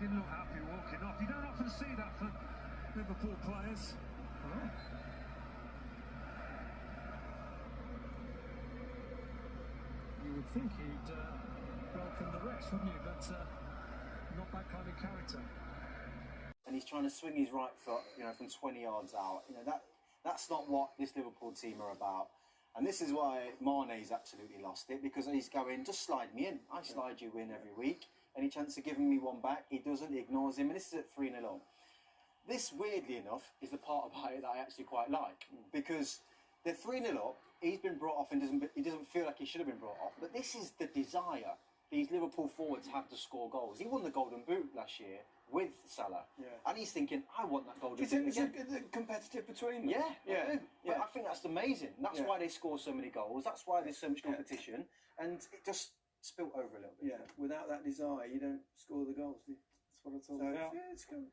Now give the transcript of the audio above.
didn't look happy walking off. You don't often see that for Liverpool players. Oh. You would think he'd welcome the rest, wouldn't you? But not that kind of character. And he's trying to swing his right foot, you know, from 20 yards out. You know, that's not what this Liverpool team are about. And this is why Mane's absolutely lost it, because he's going, just slide me in. I slide you in every week. Any chance of giving me one back, he doesn't, he ignores him. And this is at 3-0 on. This, weirdly enough, is the part about it that I actually quite like. Because they're 3-0 up, he's been brought off and he doesn't feel like he should have been brought off. But this is the desire these Liverpool forwards have to score goals. He won the Golden Boot last year with Salah. Yeah. And he's thinking, I want that Golden Boot again. Is it competitive between them? Yeah, yeah. But I think that's amazing. That's why they score so many goals. That's why there's so much competition. And it just spilt over a little bit. Yeah, without that desire, you don't score the goals. That's what I thought. So, yeah, it's good.